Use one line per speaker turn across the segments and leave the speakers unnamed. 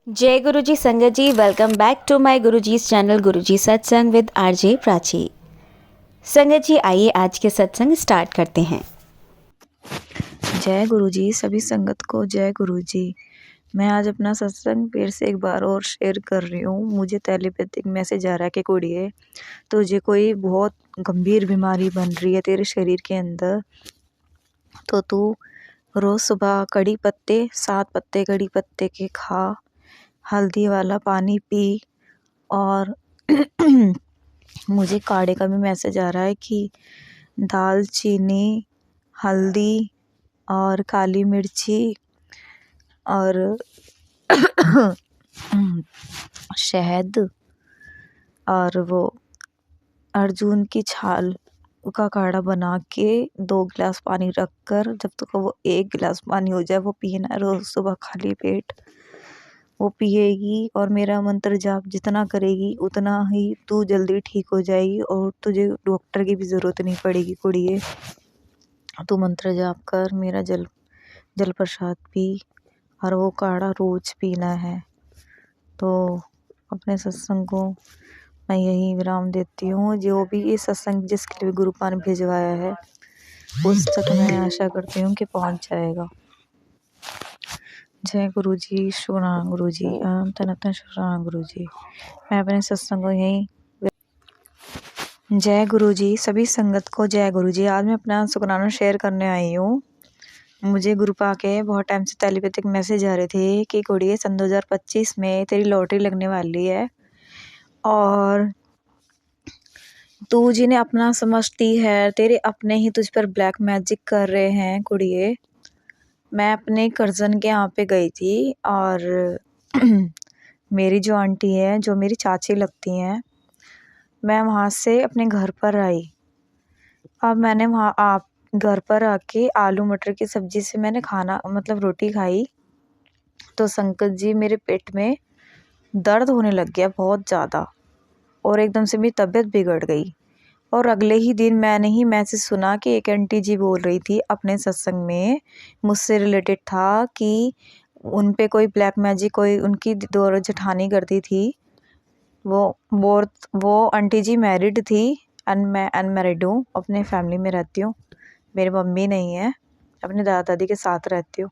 जय गुरु जी संगत जी, वेलकम बैक टू माय गुरुजी's channel Guruji Satsang with RJ Prachi. संगत जी आइए आज के सत्संग स्टार्ट करते हैं।
जय गुरु जी, सभी संगत को जय गुरु जी। मैं आज अपना सत्संग फिर से एक बार और शेयर कर रही हूँ। मुझे टेलीपैथिक मैसेज आ रहा है कि कुड़िए, तुझे कोई बहुत गंभीर बीमारी बन रही है तेरे शरीर के अंदर, तो तू रोज सुबह 7 पत्ते कड़ी पत्ते के खा, हल्दी वाला पानी पी। और मुझे काढ़े का भी मैसेज आ रहा है कि दालचीनी, हल्दी और काली मिर्ची और शहद और वो अर्जुन की छाल का काढ़ा बना के 2 गिलास पानी रखकर जब तक वो 1 गिलास पानी हो जाए वो पीना है रोज सुबह खाली पेट। वो पिएगी और मेरा मंत्र जाप जितना करेगी उतना ही तू जल्दी ठीक हो जाएगी और तुझे डॉक्टर की भी ज़रूरत नहीं पड़ेगी कुड़िए। तू मंत्र जाप कर, मेरा जल प्रसाद पी और वो काढ़ा रोज पीना है। तो अपने सत्संग को मैं यही विराम देती हूँ। जो भी ये सत्संग जिसके लिए गुरुपा ने भिजवाया है उस तक मैं आशा करती हूँ कि पहुँच जाएगा। जय गुरु जी, शुक्राना गुरु जी, तन शुक्राना गुरु जी। मैं अपने सत्संग को यही जय गुरु जी, सभी संगत को जय गुरु जी। आज मैं अपना शुक्राना शेयर करने आई हूँ। मुझे गुरुपा के बहुत टाइम से टेलीपैथिक मैसेज आ रहे थे कि कुड़िए सन 2025 में तेरी लॉटरी लगने वाली है और तू जिन्हें अपना समझती है तेरे अपने ही तुझ पर ब्लैक मैजिक कर रहे हैं कुड़िए। मैं अपने कर्जन के यहाँ पे गई थी और मेरी जो आंटी है, जो मेरी चाची लगती हैं, मैं वहाँ से अपने घर पर आई। अब मैंने वहाँ आप घर पर आके आलू मटर की सब्जी से मैंने खाना मतलब रोटी खाई तो संकट जी मेरे पेट में दर्द होने लग गया बहुत ज़्यादा और एकदम से मेरी तबीयत बिगड़ गई। और अगले ही दिन मैंने ही मैसेज सुना कि एक आंटी जी बोल रही थी अपने सत्संग में, मुझसे रिलेटेड था कि उन पे कोई ब्लैक मैजिक कोई उनकी दो जेठानी करती थी। वो आंटी जी मैरिड थी एंड मैं अनमैरिड हूँ, अपने फैमिली में रहती हूँ। मेरी मम्मी नहीं है, अपने दादा दादी के साथ रहती हूँ।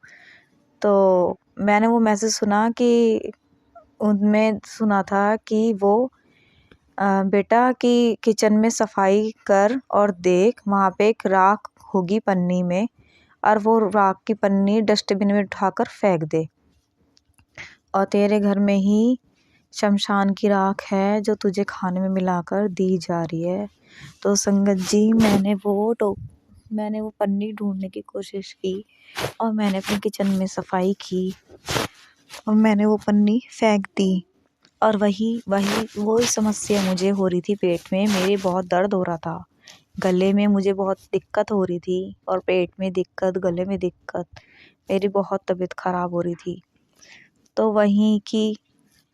तो मैंने वो मैसेज सुना कि उनमें सुना था कि वो बेटा कि किचन में सफाई कर और देख वहाँ पे एक राख होगी पन्नी में और वो राख की पन्नी डस्टबिन में उठाकर फेंक दे और तेरे घर में ही शमशान की राख है जो तुझे खाने में मिलाकर दी जा रही है। तो संगत जी मैंने वो पन्नी ढूंढने की कोशिश की और मैंने अपने किचन में सफाई की और मैंने वो पन्नी फेंक दी और वही समस्या मुझे हो रही थी। पेट में मेरे बहुत दर्द हो रहा था, गले में मुझे बहुत दिक्कत हो रही थी और पेट में दिक्कत, गले में दिक्कत, मेरी बहुत तबीयत ख़राब हो रही थी। तो वहीं की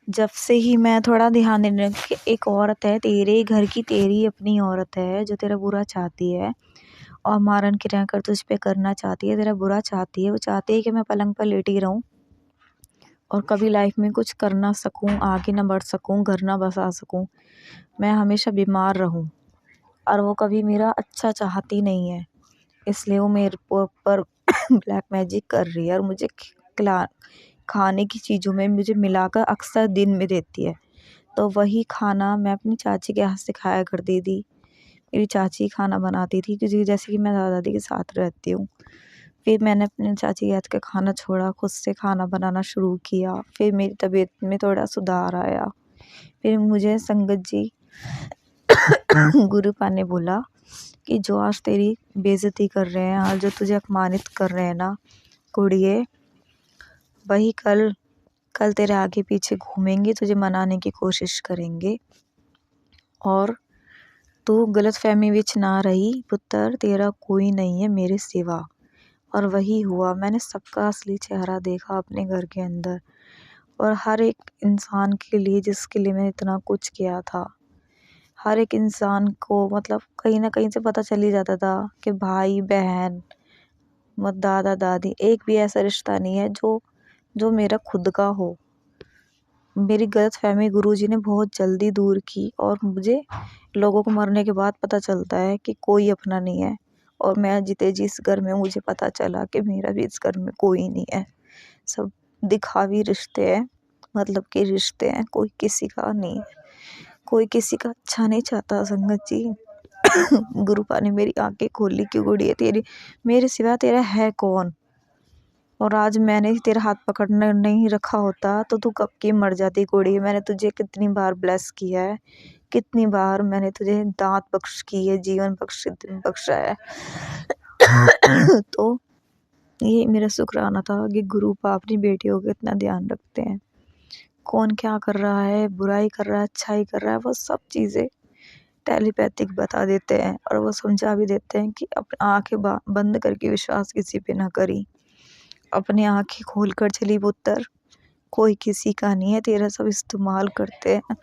जब से ही मैं थोड़ा ध्यान देने लगी कि एक औरत है तेरे घर की, तेरी अपनी औरत है जो तेरा बुरा चाहती है और मारन क्रिया कर तुझ पे करना चाहती है, तेरा बुरा चाहती है। वो चाहती है कि मैं पलंग पर लेटी रहूं और कभी लाइफ में कुछ कर ना सकूं, आगे ना बढ़ सकूं, घर ना बसा सकूं, मैं हमेशा बीमार रहूं और वो कभी मेरा अच्छा चाहती नहीं है। इसलिए वो मेरे ऊपर ब्लैक मैजिक कर रही है और मुझे खाने की चीज़ों में मुझे मिलाकर अक्सर दिन में देती है। तो वही खाना मैं अपनी चाची के हाथ से खाया करती थी। मेरी चाची खाना बनाती थी क्योंकि जैसे कि मैं दादा दादी के साथ रहती हूँ। फिर मैंने अपने चाची के हाथ का खाना छोड़ा, खुद से खाना बनाना शुरू किया। फिर मेरी तबीयत में थोड़ा सुधार आया। फिर मुझे संगत जी गुरुपा ने बोला कि जो आज तेरी बेइज्जती कर रहे हैं, आज जो तुझे अपमानित कर रहे हैं ना कुड़िए, वही कल तेरे आगे पीछे घूमेंगे, तुझे मनाने की कोशिश करेंगे और तू गलतफहमी विच ना रही पुत्र, तेरा कोई नहीं है मेरे सिवा। और वही हुआ, मैंने सबका असली चेहरा देखा अपने घर के अंदर और हर एक इंसान के लिए जिसके लिए मैंने इतना कुछ किया था, हर एक इंसान को मतलब कहीं ना कहीं से पता चल ही जाता था कि भाई बहन दादा दादी एक भी ऐसा रिश्ता नहीं है जो जो मेरा खुद का हो। मेरी गलतफ़हमी गुरुजी ने बहुत जल्दी दूर की और मुझे लोगों को मरने के बाद पता चलता है कि कोई अपना नहीं है। और मैं जीते जी इस घर में मुझे पता चला कि मेरा भी इस घर में कोई नहीं है। सब दिखावी रिश्ते हैं, मतलब के रिश्ते हैं, कोई किसी का नहीं है। कोई किसी का अच्छा नहीं चाहता संगत जी। गुरुपा ने मेरी आंखें खोली कि गुड़िया तेरी मेरे सिवा तेरा है कौन। और आज मैंने तेरा हाथ पकड़ने नहीं रखा होता तो तू कब की मर जाती गुड़िया। मैंने तुझे कितनी बार ब्लेस किया है, कितनी बार मैंने तुझे दांत बख्श की है, जीवन बख्शा है। तो ये मेरा शुक्राना था कि गुरुपा अपनी बेटियों का इतना ध्यान रखते हैं। कौन क्या कर रहा है, बुराई कर रहा है, अच्छाई कर रहा है, वो सब चीज़ें टेलीपैथिक बता देते हैं और वो समझा भी देते हैं कि अपनी आंखें बंद करके विश्वास किसी पे ना करी। अपनी आंखें खोल कर चली पुत्र, कोई किसी का नहीं है, तेरा सब इस्तेमाल करते हैं।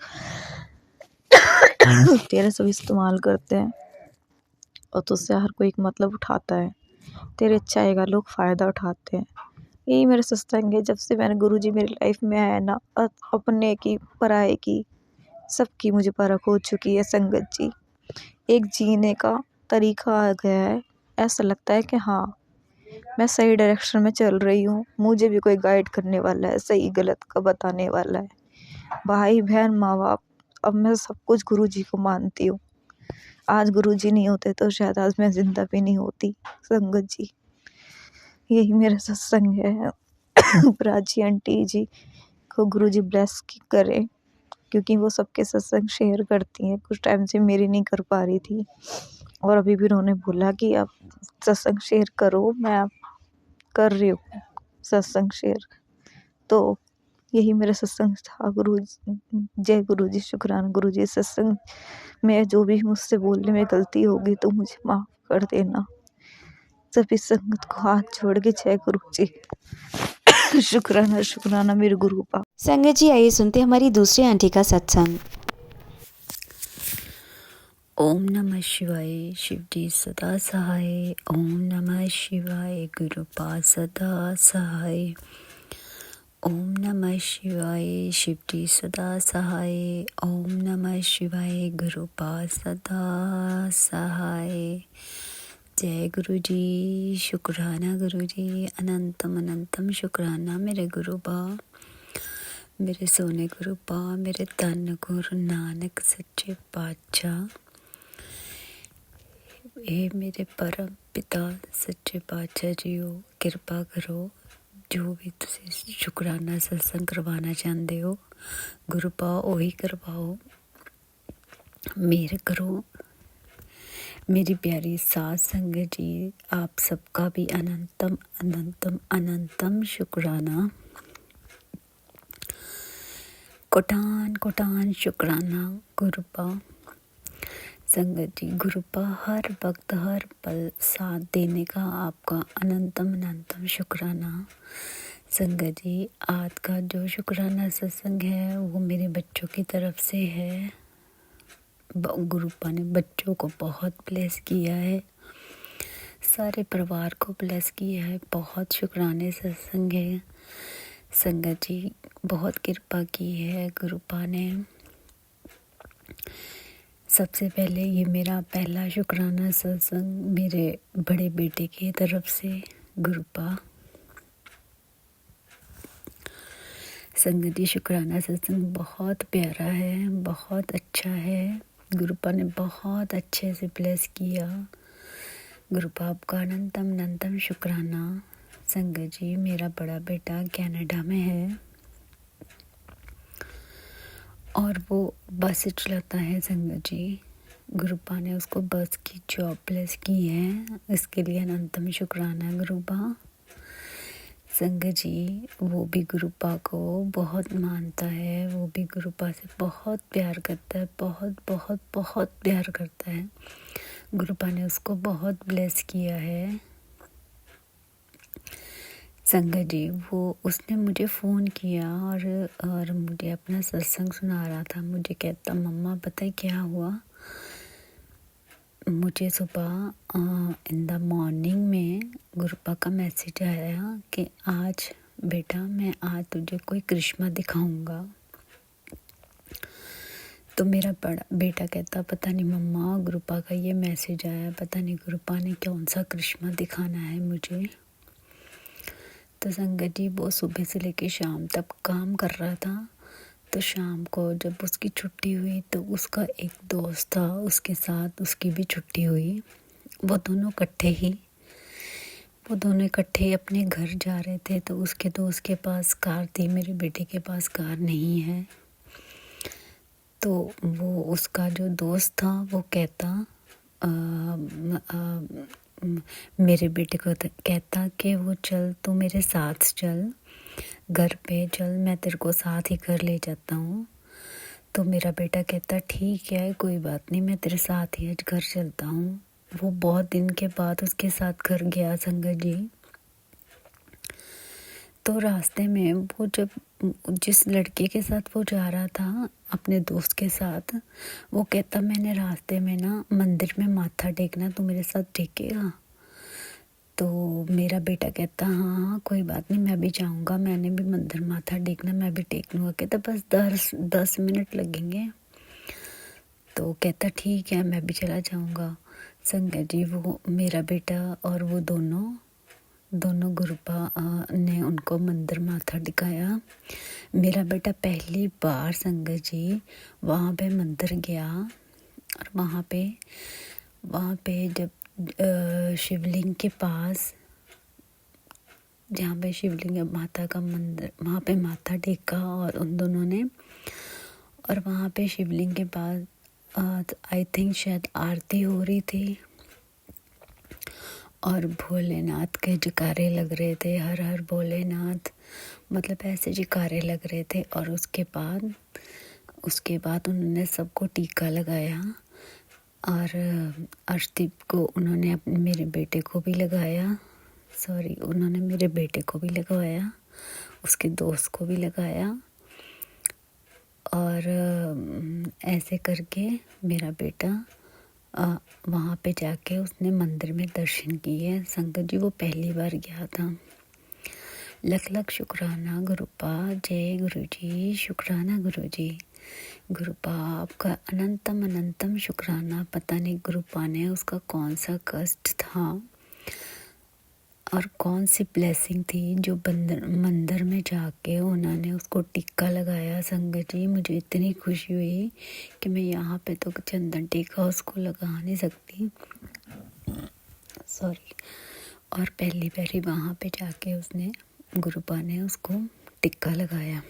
तेरा सब इस्तेमाल करते हैं और तुझसे हर कोई एक मतलब उठाता है। तेरे अच्छाई का लोग फ़ायदा उठाते हैं। यही मेरा सत्संग है। जब से मैंने गुरुजी मेरी लाइफ में आए ना, अपने की पराये की सबकी मुझे परख हो चुकी है संगत जी। एक जीने का तरीका आ गया है। ऐसा लगता है कि हाँ, मैं सही डायरेक्शन में चल रही हूँ। मुझे भी कोई गाइड करने वाला है, सही गलत का बताने वाला है। भाई बहन माँ बाप, अब मैं सब कुछ गुरुजी को मानती हूँ। आज गुरुजी नहीं होते तो शायद आज मैं जिंदा भी नहीं होती संगत जी। यही मेरा सत्संग है। प्राची आंटी जी को गुरुजी ब्लेस करे, क्योंकि वो सबके सत्संग शेयर करती हैं। कुछ टाइम से मेरी नहीं कर पा रही थी और अभी भी उन्होंने बोला कि आप सत्संग शेयर करो। मैं कर रही हूँ सत्संग शेयर। तो यही मेरा सत्संग था। जय गुरु जी, शुक्राना गुरु जी। सत्संग में जो भी मुझसे बोलने में गलती होगी तो मुझे माफ़ कर देना। सभी संगत को हाथ जोड़ के जय गुरु जी। शुक्राना शुक्राना मेरे गुरु का।
संगत जी आइए सुनते हैं हमारी दूसरी आंटी का सत्संग।
ओम नमः शिवाय, शिवजी सदा सहाय। ओम नमः शिवाय, गुरुपा सदा सहाय। ओम नमः शिवाय, शिवजी सदा सहाय। ओम नमः शिवाय, गुरुपा सदा सहाय। जय गुरु जी, शुक्राना गुरु जी। अनंतम अनंतम शुक्राना मेरे गुरुपा, मेरे सोने गुरुपा, मेरे धन गुरु नानक सच्चे पातशाह। हे मेरे परम पिता सच्चे पातशाह जीओ, किरपा करो। जो भी तुसी शुक्राना सत्संग करवाना चाहते हो गुरुपा ਉਹੀ करवाओ। मेहर करो मेरी प्यारी साध संगत जी। आप सबका भी अनंतम अनंतम अनंतम शुक्राना, कोटान कोटान शुक्राना गुरुपा। संगत जी, गुरुपा हर वक्त हर पल साथ देने का आपका अनंतम अनंतम शुक्राना। संगत जी, आज का जो शुक्राना सत्संग है वो मेरे बच्चों की तरफ से है। गुरुपा ने बच्चों को बहुत ब्लेस किया है, सारे परिवार को ब्लेस किया है। बहुत शुक्राने सत्संग है। संगत जी, बहुत कृपा की है गुरुपा ने। सबसे पहले ये मेरा पहला शुक्राना सत्संग मेरे बड़े बेटे की तरफ से गुरुपा। संगत जी, शुक्राना सत्संग बहुत प्यारा है, बहुत अच्छा है। गुरुपा ने बहुत अच्छे से ब्लेस किया। गुरुपा आपका अनंतम अनंतम शुक्राना। संगत जी, मेरा बड़ा बेटा कनाडा में है और वो बस चलाता है। संगत जी, गुरुपा ने उसको बस की जॉब ब्लेस की है, इसके लिए अनंतम शुक्राना गुरुपा। संगत जी, वो भी गुरुपा को बहुत मानता है, वो भी गुरुपा से बहुत प्यार करता है, बहुत बहुत बहुत प्यार करता है। गुरुपा ने उसको बहुत ब्लेस किया है। संगत जी, वो उसने मुझे फ़ोन किया और मुझे अपना सत्संग सुना रहा था। मुझे कहता, मम्मा पता है क्या हुआ, मुझे सुबह इन द मॉर्निंग में गुरुपा का मैसेज आया कि आज बेटा मैं आज तुझे कोई करिश्मा दिखाऊंगा। तो मेरा बड़ा बेटा कहता पता नहीं मम्मा गुरुपा का ये मैसेज आया, पता नहीं गुरुपा ने कौन सा करिश्मा दिखाना है मुझे। तो संगत जी वो सुबह से लेके शाम तक काम कर रहा था। तो शाम को जब उसकी छुट्टी हुई तो उसका एक दोस्त था, उसके साथ उसकी भी छुट्टी हुई। वो दोनों इकट्ठे अपने घर जा रहे थे। तो उसके दोस्त के पास कार थी, मेरे बेटे के पास कार नहीं है। तो वो उसका जो दोस्त था वो कहता मेरे बेटे को कहता कि वो चल तू मेरे साथ चल, घर पे चल, मैं तेरे को साथ ही घर ले जाता हूँ। तो मेरा बेटा कहता ठीक है कोई बात नहीं, मैं तेरे साथ ही आज घर चलता हूँ। वो बहुत दिन के बाद उसके साथ घर गया संगत जी। तो रास्ते में वो जब जिस लड़के के साथ वो जा रहा था अपने दोस्त के साथ, वो कहता मैंने रास्ते में ना मंदिर में माथा टेकना, तू मेरे साथ टेकेगा? तो मेरा बेटा कहता हाँ हाँ कोई बात नहीं, मैं भी जाऊँगा, मैंने भी मंदिर माथा टेकना, मैं भी टेक लूँगा। कहता बस 10 मिनट लगेंगे। तो कहता ठीक है मैं भी चला जाऊँगा। संगत जी वो मेरा बेटा और वो दोनों गुरुपा ने उनको मंदिर माथा टिकाया। मेरा बेटा पहली बार संगत जी वहाँ पे मंदिर गया। और वहाँ पे जब शिवलिंग के पास, जहाँ पे शिवलिंग माता का मंदिर, वहाँ पे माथा टेका और उन दोनों ने। और वहाँ पे शिवलिंग के पास आई थिंक शायद आरती हो रही थी और भोलेनाथ के जयकारे लग रहे थे, हर हर भोलेनाथ, मतलब ऐसे जयकारे लग रहे थे। और उसके बाद उन्होंने सबको टीका लगाया और अर्शदीप को उन्होंने मेरे बेटे को भी लगाया, उन्होंने मेरे बेटे को भी लगवाया, उसके दोस्त को भी लगाया। और ऐसे करके मेरा बेटा वहाँ पे जाके उसने मंदिर में दर्शन किए। संगत जी वो पहली बार गया था। लख लख शुक्राना गुरुपा, जय गुरु जी, शुक्राना गुरु जी। गुरुपा आपका अनंतम शुक्राना। पता नहीं गुरुपा ने उसका कौन सा कष्ट था और कौन सी ब्लेसिंग थी जो मंदिर में जाके उन्होंने उसको टिक्का लगाया। संगत जी मुझे इतनी खुशी हुई कि मैं यहाँ पे तो चंदन टीका उसको लगा नहीं सकती, और पहली बारी वहाँ पे जाके उसने गुरुपा ने उसको टिक्का लगाया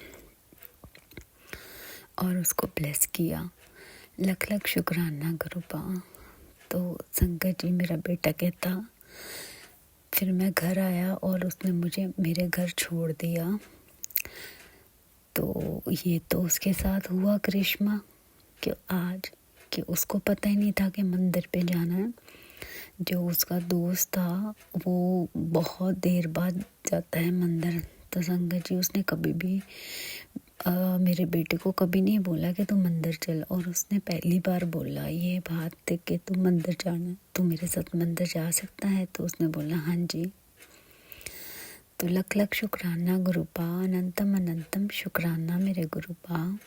और उसको ब्लेस किया। लख लख शुक्राना गुरुपा। तो संगत जी मेरा बेटा कहता फिर मैं घर आया और उसने मुझे मेरे घर छोड़ दिया। तो ये तो उसके साथ हुआ करिश्मा कि उसको पता ही नहीं था कि मंदिर पे जाना है। जो उसका दोस्त था वो बहुत देर बाद जाता है मंदिर। तो संगत जी उसने कभी भी मेरे बेटे को कभी नहीं बोला कि तू मंदिर चल, और उसने पहली बार बोला ये बात कि तू मंदिर जाना, तू मेरे साथ मंदिर जा सकता है? तो उसने बोला हाँ जी। तो लख लख शुक्राना गुरुपा, अनंतम शुक्राना मेरे गुरुपा।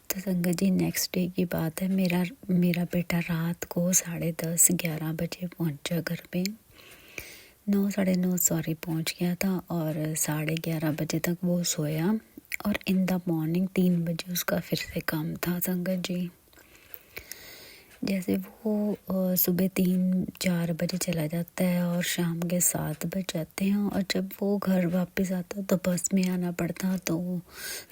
तो संगत जी नेक्स्ट डे की बात है, मेरा बेटा रात को 10:30-11 बजे पहुंचा घर पे। 9 साढ़े 9 पहुंच गया था और 11:30 बजे तक वो सोया। और इन द मॉर्निंग 3 बजे उसका फिर से काम था। संगत जी जैसे वो सुबह 3-4 बजे चला जाता है और शाम के 7 बज जाते हैं, और जब वो घर वापस आता तो बस में आना पड़ता, तो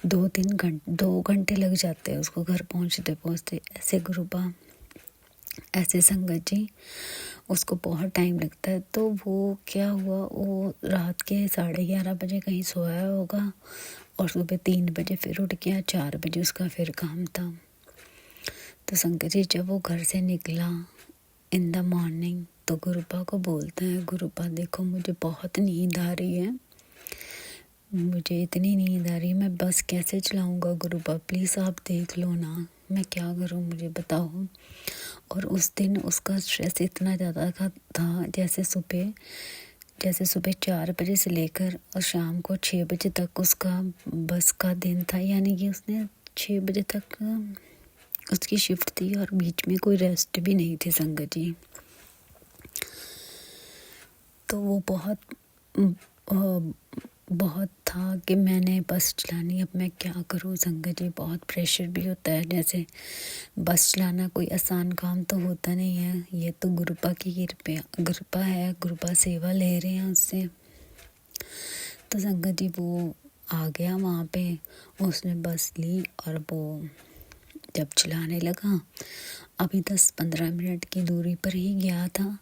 2 घंटे लग जाते हैं उसको घर पहुँचते। ऐसे संगत जी उसको बहुत टाइम लगता है। तो वो क्या हुआ, वो रात के 11:30 बजे कहीं सोया होगा और सुबह 3 बजे फिर उठ गया, 4 बजे उसका फिर काम था। तो संगत जी जब वो घर से निकला इन द मॉर्निंग तो गुरुपा को बोलते हैं, गुरुपा देखो मुझे बहुत नींद आ रही है, मुझे इतनी नींद आ रही है, मैं बस कैसे चलाऊँगा गुरुपा, प्लीज़ आप देख लो ना, मैं क्या करूँ मुझे बताओ। और उस दिन उसका स्ट्रेस इतना ज़्यादा था जैसे सुबह 4 बजे से लेकर और शाम को 6 बजे तक उसका बस का दिन था। यानी कि उसने 6 बजे तक उसकी शिफ्ट थी और बीच में कोई रेस्ट भी नहीं थी संगत जी। तो वो बहुत था कि मैंने बस चलानी, अब मैं क्या करूँ संगत जी। बहुत प्रेशर भी होता है, जैसे बस चलाना कोई आसान काम तो होता नहीं है। ये तो गुरुपा की कृपा है, गुरुपा सेवा ले रहे हैं उससे। तो संगत जी वो आ गया वहाँ पे, उसने बस ली और वो जब चलाने लगा, अभी 10-15 मिनट की दूरी पर ही गया था।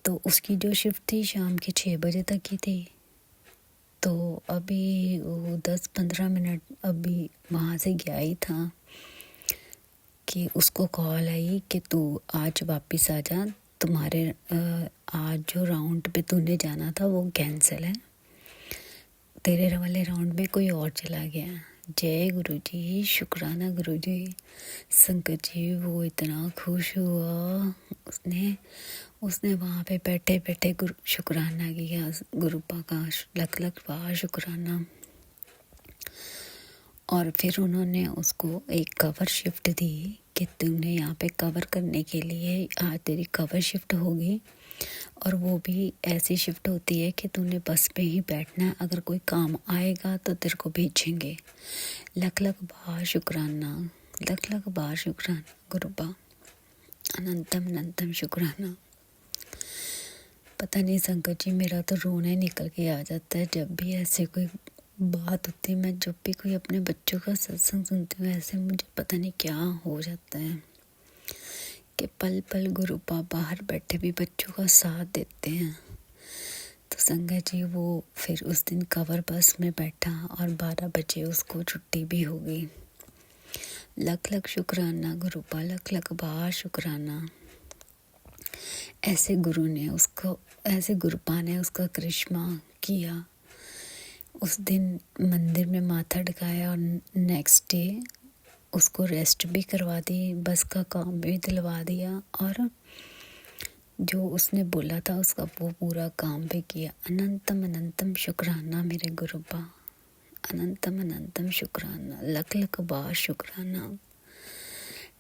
तो उसकी जो शिफ्ट थी शाम के 6 बजे तक की थी। तो अभी वो 10-15 मिनट अभी वहाँ से गया ही था कि उसको कॉल आई कि तू आज वापस आ जा, तुम्हारे आज जो राउंड पे तूने जाना था वो कैंसिल है, तेरे वाले राउंड में कोई और चला गया। जय गुरु जी, शुक्राना गुरु जी। संगत जी वो इतना खुश हुआ, उसने वहाँ पे बैठे बैठे शुक्राना किया, गुरुपा का लख लख बार शुक्राना। और फिर उन्होंने उसको एक कवर शिफ्ट दी कि तुमने यहाँ पे कवर करने के लिए आज तेरी कवर शिफ्ट होगी, और वो भी ऐसी शिफ्ट होती है कि तूने बस पे ही बैठना है, अगर कोई काम आएगा तो तेरे को भेजेंगे। लख लख बार शुक्राना, लख लख बार शुक्राना गुरुपा, अनंतम अनंतम शुक्राना। पता नहीं संकट जी, मेरा तो रोने निकल के आ जाता है जब भी ऐसे कोई बात होती है। मैं जब भी कोई अपने बच्चों का सत्संग सुनती हूँ, ऐसे मुझे पता नहीं क्या हो जाता है कि पल पल गुरुपा बाहर बैठे भी बच्चों का साथ देते हैं। तो संगत जी वो फिर उस दिन कवर बस में बैठा और 12 बजे उसको छुट्टी भी हो गई। लख लख शुक्राना गुरुपा, लख लख बार शुक्राना। ऐसे गुरुपा ने उसका करिश्मा किया। उस दिन मंदिर में माथा टिकाया और नेक्स्ट डे उसको रेस्ट भी करवा दी, बस का काम भी दिलवा दिया, और जो उसने बोला था उसका वो पूरा काम भी किया। अनंतम अनंतम शुक्राना मेरे गुरुपा, अनंतम अनंतम शुक्राना, लख लख बार शुक्राना।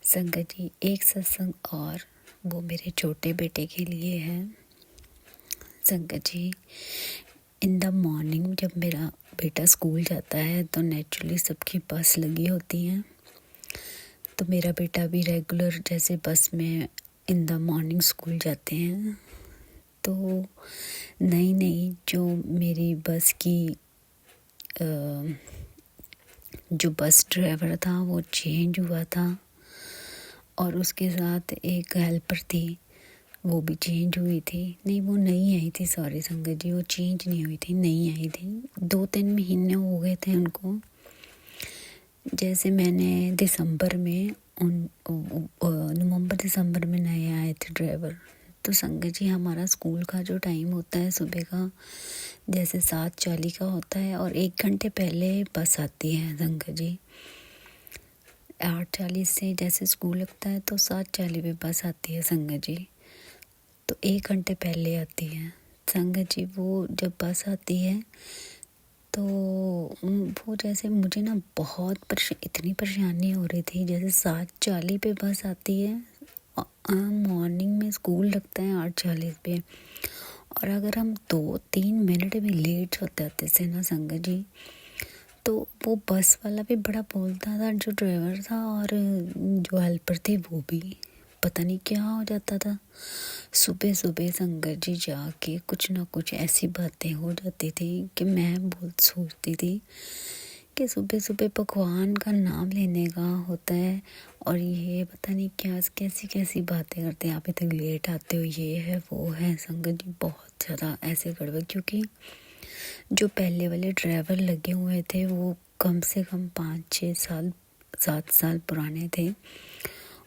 संगत जी एक सत्संग और, वो मेरे छोटे बेटे के लिए है। संगत जी इन द मॉर्निंग जब मेरा बेटा स्कूल जाता है तो नेचुरली सबकी बस लगी होती है। तो मेरा बेटा भी रेगुलर जैसे बस में इन द मॉर्निंग स्कूल जाते हैं। तो नई जो मेरी बस की जो बस ड्राइवर था वो चेंज हुआ था, और उसके साथ एक हेल्पर थी वो भी चेंज हुई थी। नहीं, वो नई आई थी, सॉरी संगत जी, वो चेंज नहीं हुई थी, नई आई थी। 2-3 महीने हो गए थे उनको। जैसे मैंने दिसंबर में नवंबर दिसंबर में नए आए थे ड्राइवर। तो संगत जी हमारा स्कूल का जो टाइम होता है सुबह का जैसे 7:40 का होता है, और 1 घंटे पहले बस आती है संगत जी। 8:40 से जैसे स्कूल लगता है तो 7:40 पे बस आती है संगत जी। तो 1 घंटे पहले आती है संगत जी। वो जब बस आती है तो वो जैसे मुझे ना बहुत इतनी परेशानी हो रही थी। जैसे 7:40 पे बस आती है, मॉर्निंग में स्कूल लगता है 8:40 पे, और अगर हम 2-3 मिनट भी लेट हो जाते थे ना संगत जी, तो वो बस वाला भी बड़ा बोलता था, जो ड्राइवर था, और जो हेल्पर थी वो भी, पता नहीं क्या हो जाता था। सुबह सुबह संगत जी जाके कुछ ना कुछ ऐसी बातें हो जाती थी कि मैं बहुत सोचती थी कि सुबह सुबह भगवान का नाम लेने का होता है, और ये पता नहीं क्या कैसी कैसी बातें करते हैं, आप इतने लेट आते हो, ये है वो है। संगत जी बहुत ज़्यादा ऐसे गड़बड़, क्योंकि जो पहले वाले ड्राइवर लगे हुए थे वो कम से कम 5-6 साल 7 साल पुराने थे,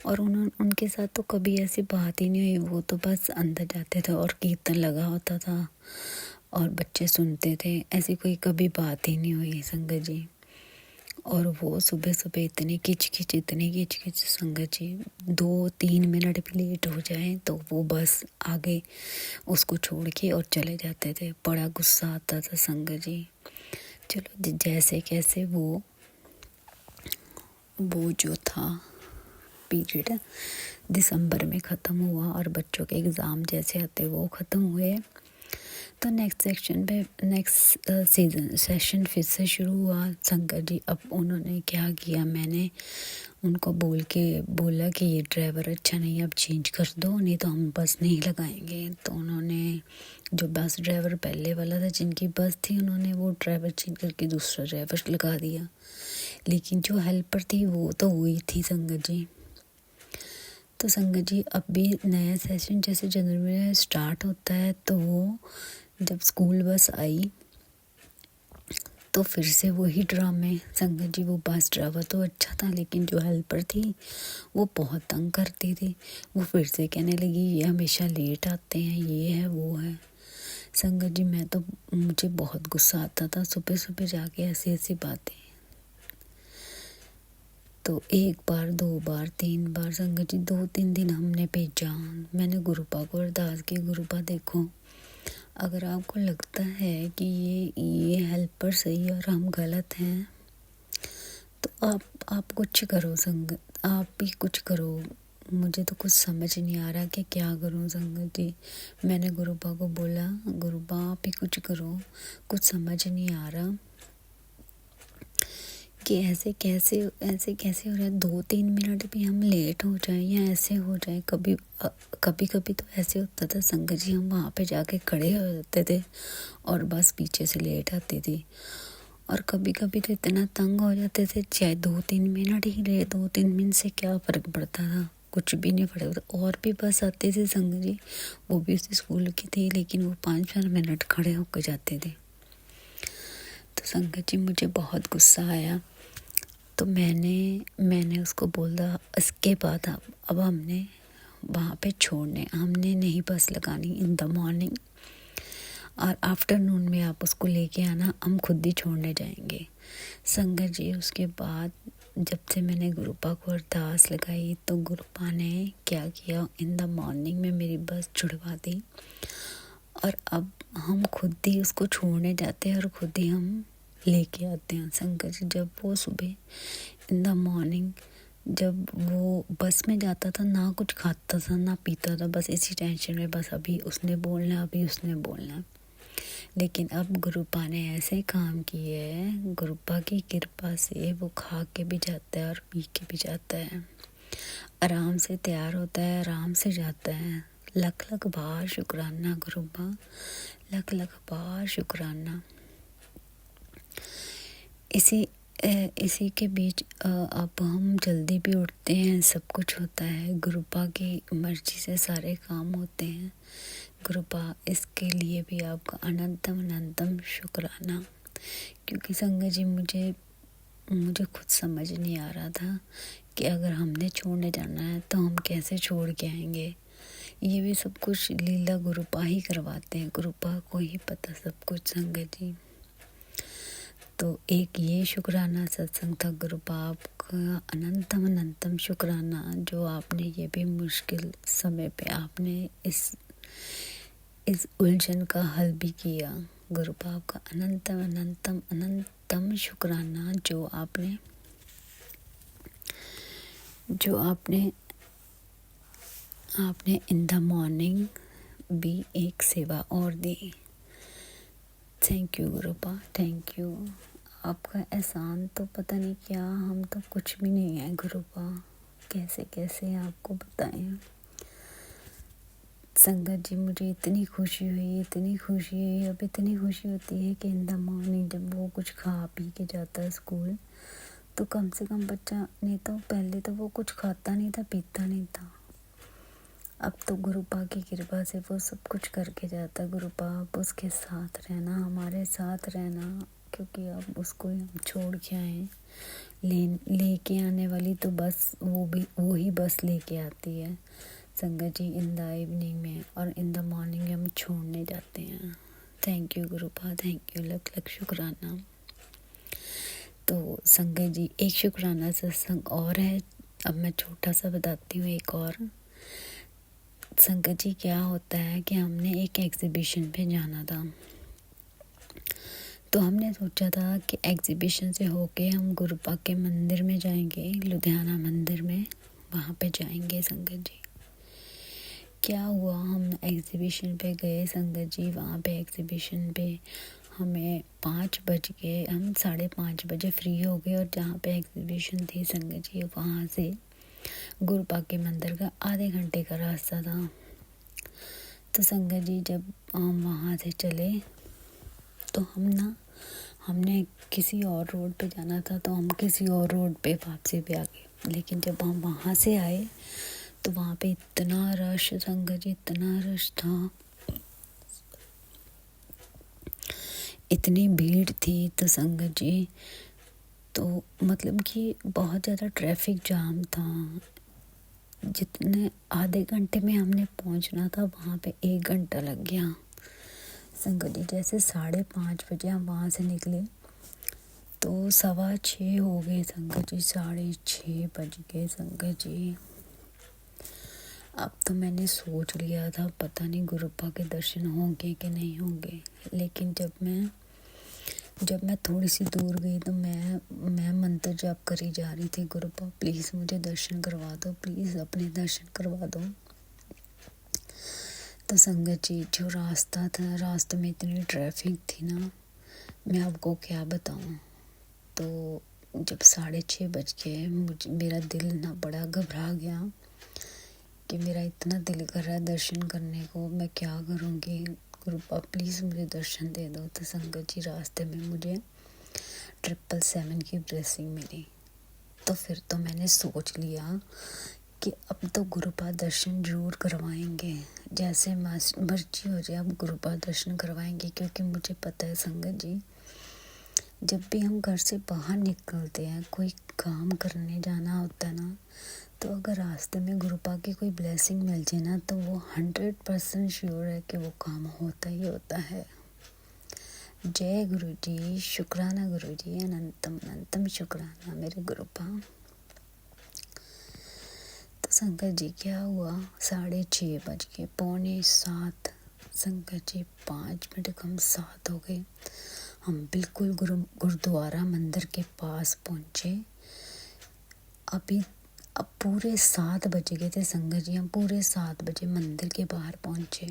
और उनके साथ तो कभी ऐसी बात ही नहीं हुई। वो तो बस अंदर जाते थे और कीर्तन लगा होता था और बच्चे सुनते थे, ऐसी कोई कभी बात ही नहीं हुई संगत जी। और वो सुबह सुबह इतनी किच संगत जी, 2-3 मिनट भी लेट हो जाए तो वो बस आगे उसको छोड़ के और चले जाते थे। बड़ा गुस्सा आता था संगत जी। चलो जैसे कैसे वो जो था पीरियड दिसंबर में ख़त्म हुआ और बच्चों के एग्ज़ाम जैसे आते वो ख़त्म हुए। तो नेक्स्ट सेशन फिर से शुरू हुआ। शंकर जी अब उन्होंने क्या किया, मैंने उनको बोला कि ये ड्राइवर अच्छा नहीं, अब चेंज कर दो, नहीं तो हम बस नहीं लगाएंगे। तो उन्होंने जो बस ड्राइवर पहले वाला था जिनकी बस थी, उन्होंने वो ड्राइवर चेंज करके दूसरा ड्राइवर लगा दिया। लेकिन जो हेल्पर थी वो तो हुई थी संगत जी। तो संगत जी अब भी नया सेशन जैसे जनवरी में स्टार्ट होता है, तो वो जब स्कूल बस आई तो फिर से वही ड्रामे। संगत जी वो बस ड्राइवर तो अच्छा था, लेकिन जो हेल्पर थी वो बहुत तंग करती थी। वो फिर से कहने लगी ये हमेशा लेट आते हैं, ये है वो है। संगत जी मुझे बहुत गुस्सा आता था सुबह सुबह जाके ऐसी बातें। तो एक बार, 2 बार, 3 बार संगत जी 2-3 दिन हमने भेजा। मैंने गुरुपा को अरदास की, गुरुपा देखो अगर आपको लगता है कि ये हेल्पर सही है और हम गलत हैं तो आप कुछ करो संगत, आप भी कुछ करो। मुझे तो कुछ समझ नहीं आ रहा कि क्या करूं संगत जी। मैंने गुरुपा को बोला गुरुपा आप ही कुछ करो, कुछ समझ नहीं आ रहा कि ऐसे कैसे हो रहा है। 2-3 मिनट भी हम लेट हो जाए या ऐसे हो जाए, कभी तो ऐसे होता था संगत जी, हम वहाँ पे जाके खड़े हो जाते थे और बस पीछे से लेट आती थी। और कभी कभी तो इतना तंग हो जाते थे, चाहे 2-3 मिनट ही ले, 2-3 मिनट से क्या फ़र्क पड़ता था, कुछ भी नहीं पड़ता। और भी बस आती थी संगत जी, वो भी उसी स्कूल की थी, लेकिन वो 5-4 मिनट खड़े होकर जाते थे। तो संगत जी मुझे बहुत गुस्सा आया। तो मैंने उसको बोला इसके बाद अब हमने वहाँ पे हमने नहीं बस लगानी इन द मॉर्निंग, और आफ्टरनून में आप उसको लेके आना, हम खुद ही छोड़ने जाएंगे। संगत जी उसके बाद जब से मैंने गुरुपा को अरदास लगाई तो गुरुपा ने क्या किया, इन द मॉर्निंग में मेरी बस छुड़वा दी और अब हम खुद ही उसको छोड़ने जाते हैं और खुद ही हम लेके आते हैं। संगत जी जब वो सुबह इन द मॉर्निंग जब वो बस में जाता था, ना कुछ खाता था ना पीता था, बस इसी टेंशन में, बस अभी उसने बोलना। लेकिन अब गुरुपा ने ऐसे काम किए हैं, गुरुपा की कृपा से वो खा के भी जाता है और पी के भी जाता है, आराम से तैयार होता है, आराम से जाता है। लख बार शुक्राना गुरुपा, लख बार शुक्राना। इसी के बीच अब हम जल्दी भी उठते हैं, सब कुछ होता है, गुरुपा की मर्जी से सारे काम होते हैं। गुरुपा इसके लिए भी आपका अनंतम शुक्राना। क्योंकि संगत जी मुझे खुद समझ नहीं आ रहा था कि अगर हमने छोड़ने जाना है तो हम कैसे छोड़ के आएंगे। ये भी सब कुछ लीला गुरुपा ही करवाते हैं, गुरुपा को ही पता सब कुछ संगत जी। तो एक ये शुक्राना सत्संग था, गुरुपा आपका अनंतम शुक्राना, जो आपने ये भी मुश्किल समय पे आपने इस उलझन का हल भी किया। गुरुपा आपका अनंतम शुक्राना, जो आपने इन द मॉर्निंग भी एक सेवा और दी। थैंक यू गुरुपा, थैंक यू। आपका एहसान तो पता नहीं क्या, हम तो कुछ भी नहीं है गुरुपा, कैसे आपको बताएं। संगत जी मुझे इतनी खुशी हुई, अब इतनी खुशी होती है कि इन द मॉर्निंग जब वो कुछ खा पी के जाता है स्कूल, तो कम से कम बच्चा, नहीं तो पहले तो वो कुछ खाता नहीं था, पीता नहीं था, अब तो गुरुपा की कृपा से वो सब कुछ करके जाता। गुरुपा आप उसके साथ रहना, हमारे साथ रहना, क्योंकि अब उसको हम छोड़ के आए, लेके आने वाली तो बस वो ही बस लेके आती है संगत जी इन द इवनिंग में, और इन द मॉर्निंग हम छोड़ने जाते हैं। थैंक यू गुरुपा, थैंक यू, लख शुक्राना। तो संगत जी एक शुक्राना सत्संग और है, अब मैं छोटा सा बताती हूँ एक और। संगत जी क्या होता है कि हमने एक एग्ज़िबिशन पे जाना था, तो हमने सोचा था कि एग्ज़िबिशन से होके हम गुरुपा के मंदिर में जाएंगे, लुधियाना मंदिर में, वहाँ पे जाएंगे संगत जी। क्या हुआ, हम एग्ज़िबिशन पे गए संगत जी। वहाँ पे एग्ज़िबिशन पे हमें 5 बज गए, हम 5:30 बजे फ्री हो गए। और जहाँ पे एग्ज़िबिशन थी संगत जी, वहाँ से गुरुपा के मंदिर का आधे घंटे का रास्ता था। तो संगत जी जब हम वहाँ से चले तो हमने किसी और रोड पे जाना था, तो हम किसी और रोड पे वापसी पे आ गए। लेकिन जब हम वहाँ से आए तो वहाँ पे इतना रश संगत जी, इतना रश था, इतनी भीड़ थी तो संगत जी, तो मतलब कि बहुत ज़्यादा ट्रैफिक जाम था। जितने आधे घंटे में हमने पहुँचना था वहाँ पे 1 घंटा लग गया संगत जी। जैसे 5:30 बजे हम वहाँ से निकले तो 6:15 हो गए संगत जी, 6:30 बज गए संगत जी। अब तो मैंने सोच लिया था पता नहीं गुरुपा के दर्शन होंगे कि नहीं होंगे। लेकिन जब मैं थोड़ी सी दूर गई तो मैं मंत्र जाप करी जा रही थी, गुरुपा प्लीज़ मुझे दर्शन करवा दो, प्लीज़ अपने दर्शन करवा दो। तो संगत जी जो रास्ता था, रास्ते में इतनी ट्रैफिक थी ना, मैं आपको क्या बताऊं। तो जब 6:30 बज गए मेरा दिल ना बड़ा घबरा गया कि मेरा इतना दिल कर रहा है दर्शन करने को, मैं क्या करूँगी। गुरुपा प्लीज़ मुझे दर्शन दे दो। तो संगत जी रास्ते में मुझे 777 की ब्लेसिंग मिली। तो फिर तो मैंने सोच लिया कि अब तो गुरुपा दर्शन जरूर करवाएंगे, जैसे मर्जी हो जाए अब गुरुपा दर्शन करवाएंगे। क्योंकि मुझे पता है संगत जी, जब भी हम घर से बाहर निकलते हैं, कोई काम करने जाना होता है ना, तो अगर रास्ते में गुरुपा की कोई ब्लेसिंग मिल जाए ना, तो वो 100% श्योर है कि वो काम होता ही होता है। जय गुरु जी, शुक्राना गुरु जी, अनंतम अनंतम शुक्राना मेरे गुरुपा। तो संगत जी क्या हुआ, 6:30 बज गए, 6:45 संगत जी, 5 मिनट कम 7 हो गए। हम बिल्कुल गुरुद्वारा मंदिर के पास पहुँचे। अब पूरे 7 बज गए थे संगत जी, हम पूरे 7 बजे मंदिर के बाहर पहुँचे।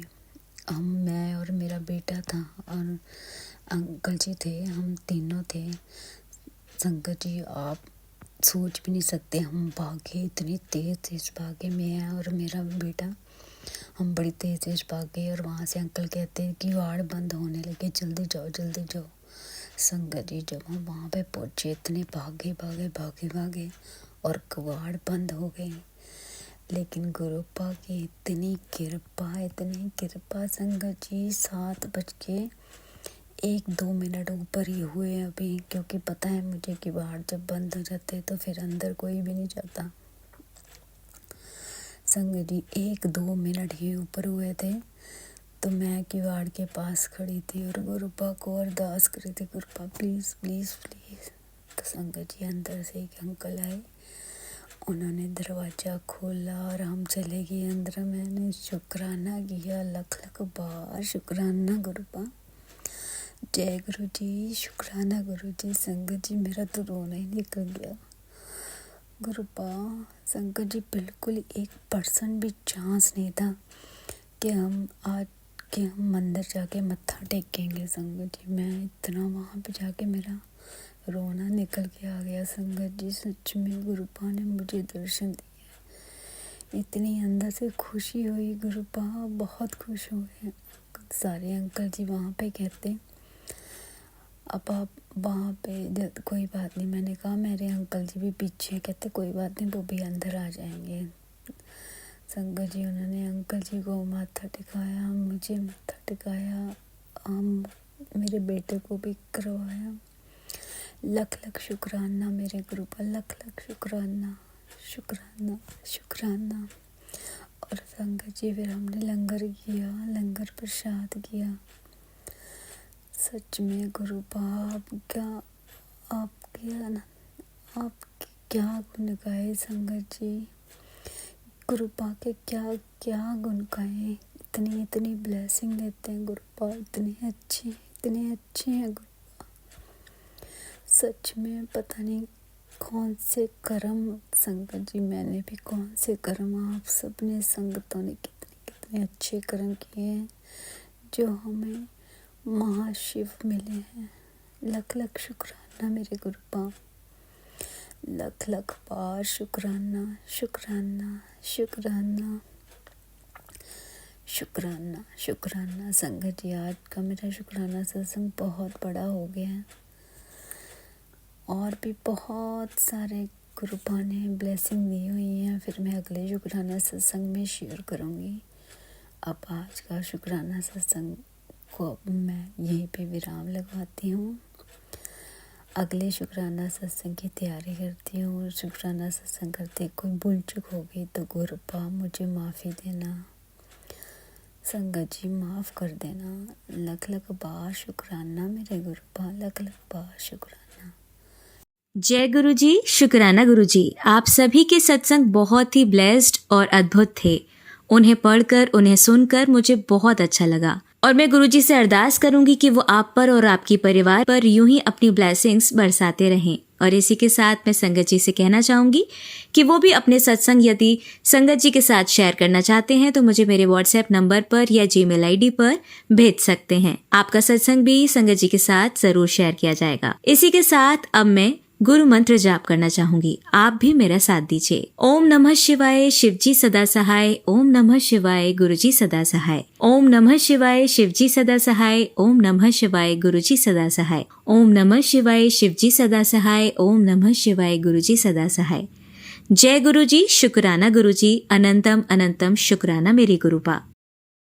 मैं और मेरा बेटा था और अंकल जी थे, हम तीनों थे संगत जी। आप सोच भी नहीं सकते, हम भागे, इतनी तेज़ भागे, मैं और मेरा बेटा, हम बड़ी तेज़ भागे। और वहाँ से अंकल कहते हैं कि वाड़ बंद होने लगे, जल्दी जाओ जल्दी जाओ। संगत जी जब हम वहाँ पे पहुँचे इतने भागे और कबाड़ बंद हो गए। लेकिन गुरुपा की इतनी कृपा संगत जी, 7 बज के 1-2 मिनट ऊपर ही हुए अभी। क्योंकि पता है मुझे कि बाहर जब बंद हो जाते तो फिर अंदर कोई भी नहीं जाता संगत जी। 1-2 मिनट ही ऊपर हुए थे तो मैं किवाड़ के पास खड़ी थी और गुरुपा को अरदास करी थी, गुरुपा प्लीज़ प्लीज़ प्लीज़। तो संगत जी अंदर से एक अंकल आए, उन्होंने दरवाज़ा खोला और हम चले गए अंदर। मैंने शुक्राना किया, लख बार शुक्राना गुरुपा। जय गुरु जी, शुक्राना गुरु जी। संगत जी मेरा तो रोना ही निकल गया गुरुपा। संगत जी बिल्कुल 1% भी चांस नहीं था कि हम मंदिर जाके मत्था टेकेंगे संगत जी। मैं इतना वहाँ पे जाके मेरा रोना निकल के आ गया संगत जी। सच में गुरुपा ने मुझे दर्शन दिया, इतनी अंदर से खुशी हुई गुरुपा, बहुत खुश हुए। सारे अंकल जी वहाँ पे कहते अब आप वहाँ पे कोई बात नहीं। मैंने कहा मेरे अंकल जी भी पीछे, कहते कोई बात नहीं वो भी अंदर आ जाएंगे। संगत जी उन्होंने अंकल जी को माथा टिकाया, मुझे माथा टिकाया, हम मेरे बेटे को भी करवाया। लख शुक्राना मेरे गुरुपा, लख शुक्राना शुक्राना शुक्राना। और संगत जी फिर हमने लंगर किया, लंगर प्रसाद किया। सच में गुरुपा आप क्या गुण गाए संगत जी। गुरुपा के क्या गुण गाए, इतनी ब्लेसिंग देते हैं गुरुपा, इतने अच्छे हैं गुरुपा। सच में पता नहीं कौन से कर्म संगत जी, मैंने भी कौन से कर्म, आप सबने संगतों ने कितने कितने अच्छे कर्म किए हैं जो हमें महाशिव मिले हैं। लख लख शुक्राना मेरे गुरुपा, लख लख बार शुक्राना शुक्राना शुक्राना शुक्राना शुक्राना। संगत जी, आज का मेरा शुक्राना सत्संग बहुत बड़ा हो गया है और भी बहुत सारे गुरुपा ने ब्लेसिंग दी हुई हैं, फिर मैं अगले शुक्राना सत्संग में शेयर करूँगी। अब आज का शुक्राना सत्संग को अब मैं यहीं पे विराम लगाती हूँ। अगले शुक्राना सत्संग की तैयारी करती हूँ और शुक्राना सत्संग करते कोई भूल चूक हो गई तो गुरुपा मुझे माफ़ी देना, संगत जी माफ़ कर देना। लख लख बार शुक्राना मेरे गुरुपा, लख लख बार शुक्राना।
जय गुरु जी, शुक्राना गुरु जी। आप सभी के सत्संग बहुत ही ब्लेस्ड और अद्भुत थे। उन्हें पढ़कर, उन्हें सुनकर मुझे बहुत अच्छा लगा और मैं गुरु जी से अरदास करूंगी कि वो आप पर और आपकी परिवार पर यूं ही अपनी ब्लेसिंग्स बरसाते रहें। और इसी के साथ मैं संगत जी से कहना चाहूंगी कि वो भी अपने सत्संग यदि संगत जी के साथ शेयर करना चाहते हैं तो मुझे मेरे व्हाट्सएप नंबर पर या जीमेल आईडी पर भेज सकते हैं। आपका सत्संग भी संगत जी के साथ जरूर शेयर किया जाएगा। इसी के साथ अब मैं गुरु मंत्र जाप करना चाहूंगी, आप भी मेरा साथ दीजिए। ओम नमः शिवाय, शिवजी सदा सहाय। ओम नमः शिवाय, गुरुजी सदा सहाय। ओम नमः शिवाय, शिवजी सदा सहाय। ओम नमः शिवाय, गुरुजी सदा सहाय। ओम नमः शिवाय, शिवजी सदा सहाय। ओम नमः शिवाय, गुरुजी सदा सहाय। जय गुरु जी, शुक्राना गुरु जी, अनंतम अनंतम शुक्राना मेरे गुरुपा।